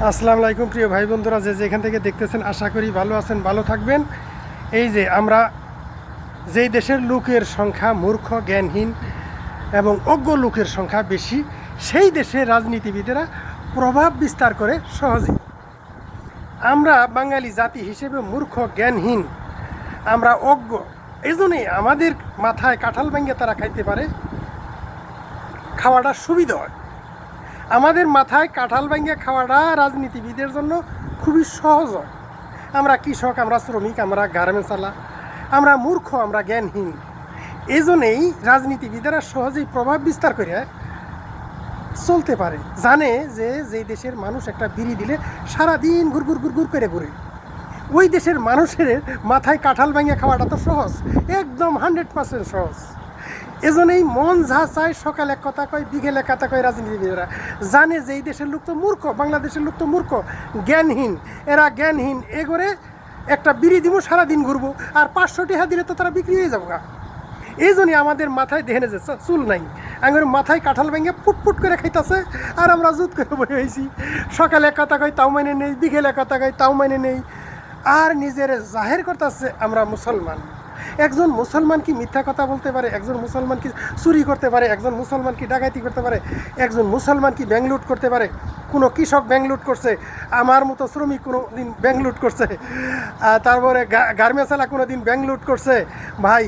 আসসালামু আলাইকুম প্রিয় ভাই বন্ধুরা, যে যেখান থেকে দেখতেছেন আশা করি ভালো আছেন, ভালো থাকবেন। এই যে আমরা যেই দেশের লোকের সংখ্যা মূর্খ, জ্ঞানহীন এবং অজ্ঞ লোকের সংখ্যা বেশি, সেই দেশে রাজনীতিবিদেরা প্রভাব বিস্তার করে সহজেই। আমরা বাঙালি জাতি হিসেবে মূর্খ, জ্ঞানহীন, আমরা অজ্ঞ, এই জন্যই আমাদের মাথায় কাঁঠাল ভেঙে তারা খাইতে পারে, খাওয়াটা সুবিধা হয়। আমাদের মাথায় কাঁঠাল ভেঙে খাওয়াটা রাজনীতিবিদের জন্য খুবই সহজ হয়। আমরা কৃষক, আমরা শ্রমিক, আমরা গার্মেন্টসওয়ালা, আমরা মূর্খ, আমরা জ্ঞানহীন। এই জন্যেই রাজনীতিবিদেরা সহজেই প্রভাব বিস্তার করে চলতে পারে। জানে যে যেই দেশের মানুষ একটা বিড়ি দিলে সারাদিন ঘুরঘুর ঘুরঘুর করে ঘুরে, ওই দেশের মানুষের মাথায় কাঁঠাল ভেঙে খাওয়াটা তো সহজ, একদম 100% সহজ। এজন্যই মন যা চায় সকালে এক কথা কয়, বিকেলে কথা কয়। রাজনীতিবিদেরা জানে যে এই দেশের লোক তো মূর্খ, বাংলাদেশের লোক তো মূর্খ, জ্ঞানহীন। এরা জ্ঞানহীন, এগোরে একটা বিড়ি দিব, সারাদিন ঘুরবো, আর 500 টাকা দিলে তো তারা বিক্রি হয়ে যাবো। এই জন্যই আমাদের মাথায় দেখে যে চুল নাই, আমার মাথায় কাঁঠাল ভেঙে পুটপুট করে খাইতেছে, আর আমরা জুত করে বলে হয়েছি। সকালে কথা কয় তাও মানে নেই, বিকেলে কথা কয় তাও মানে নেই, আর নিজের জাহের করতেছে আমরা মুসলমান। একজন মুসলমান কি মিথ্যা কথা বলতে পারে? একজন মুসলমান কি চুরি করতে পারে? একজন মুসলমান কি ডাকাতি করতে পারে? একজন মুসলমান কি ব্যাংক লুট করতে পারে? কোনো কৃষক ব্যাংক লুট করছে, আমার মতো শ্রমিক কোনো দিন ব্যাংক লুট করছে, তারপরে গার্মেন্টসওয়ালা কোনো দিন ব্যাংক লুট করছে? ভাই,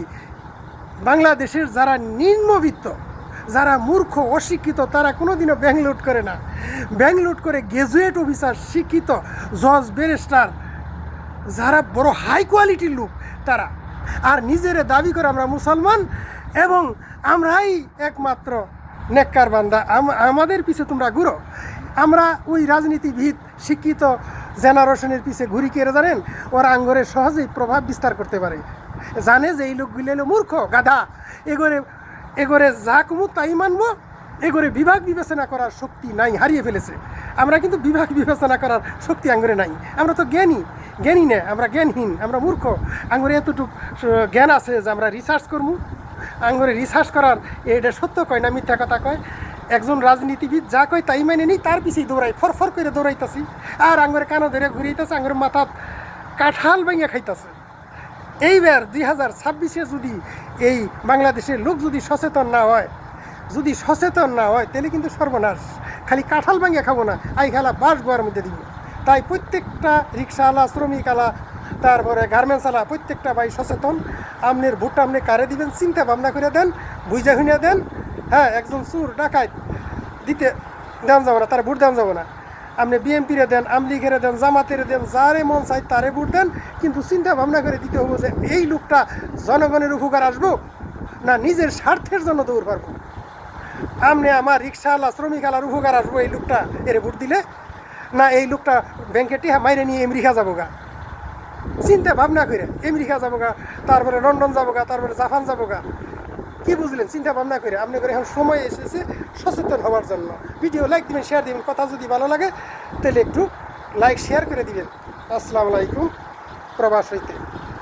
বাংলাদেশের যারা নিম্নবিত্ত, যারা মূর্খ, অশিক্ষিত, তারা কোনো দিনও ব্যাংক লুট করে না। ব্যাংক লুট করে গ্র্যাজুয়েট অফিসার, শিক্ষিত, জজ, ব্যারিস্টার, যারা বড় হাই কোয়ালিটির লোক তারা। আর নিজেরা দাবি করে আমরা মুসলমান এবং আমরাই একমাত্র নেককার বান্দা, আমাদের পিছে তোমরা ঘুরো। আমরা ওই রাজনীতিবিদ, শিক্ষিত জেনারেশনের পিছে ঘুরি কে জানেন? ওরা আঙ্গরে সহজেই প্রভাব বিস্তার করতে পারে। জানে যে এই লোকগুলো এলো মূর্খ, গাধা, এগোরে যা কমু তাই মানবো। এগোরে বিভাগ বিবেচনা করার শক্তি নাই, হারিয়ে ফেলেছে। আমরা কিন্তু বিভাগ বিবেচনা করার শক্তি আঙ্গরে নাই। আমরা তো জ্ঞানী না, আমরা জ্ঞানহীন, আমরা মূর্খ। আঙ্গরে এতটুকু জ্ঞান আছে যে আমরা রিসার্চ করবো। আঙ্গরে রিসার্চ করার এটা সত্য কয় না মিথ্যা কথা কয়। একজন রাজনীতিবিদ যা কয় তাই মানে নেই, তার পিছিয়ে দৌড়াই, ফরফর করে দৌড়াইতেছি, আর আঙ্গরে কানো ধরে ঘুরাইতেছে, আঙ্গরে মাথা কাঁঠাল ভেঙে খাইতেছে। এইবার 2026-এ যদি এই বাংলাদেশের লোক যদি সচেতন না হয়, তাহলে কিন্তু সর্বনাশ। খালি কাঁঠাল ভাঙিয়ে খাবো না, আই খেলা বাস গোয়ার মধ্যে দিব। তাই প্রত্যেকটা রিক্সাওয়ালা, শ্রমিকওয়ালা, তারপরে গার্মেন্টসওয়ালা, প্রত্যেকটা ভাই সচেতন। আপনার ভোটটা আপনি কারে দিবেন চিন্তা ভাবনা করে দেন, বুঝা শুনে দেন। হ্যাঁ, একজন চুর ডাকাত দিতে দেন যাবো না, তার ভোট দেন যাবো না। আপনি বিএনপিরে দেন, আমলিগেরে দেন, জামাতেরে দেন, যারে মন চাই তারে ভোট দেন, কিন্তু চিন্তা ভাবনা করে দিতে হবে যে এই লোকটা জনগণের উপকার আসবো না নিজের স্বার্থের জন্য দৌড় পারবো। আপনি আমার রিক্সাওয়ালা, শ্রমিকওয়ালার উপকার আসবো এই লোকটা এরে ভোট দিলে, না এই লোকটা ব্যাংকে টিহা মাইরে নিয়ে আমেরিকা যাবো গা। চিন্তা ভাবনা করে আমেরিকা যাবো গা, তারপরে লন্ডন যাবো গা, তারপরে জাপান যাবো গা। কি বুঝলেন? চিন্তা ভাবনা করে আপনি করে এখন সময় এসেছে সচেতন হওয়ার জন্য। ভিডিও লাইক দিবেন, শেয়ার দিবেন। কথা যদি ভালো লাগে তাহলে একটু লাইক শেয়ার করে দিবেন। আসসালামু আলাইকুম, প্রবাস হইতে।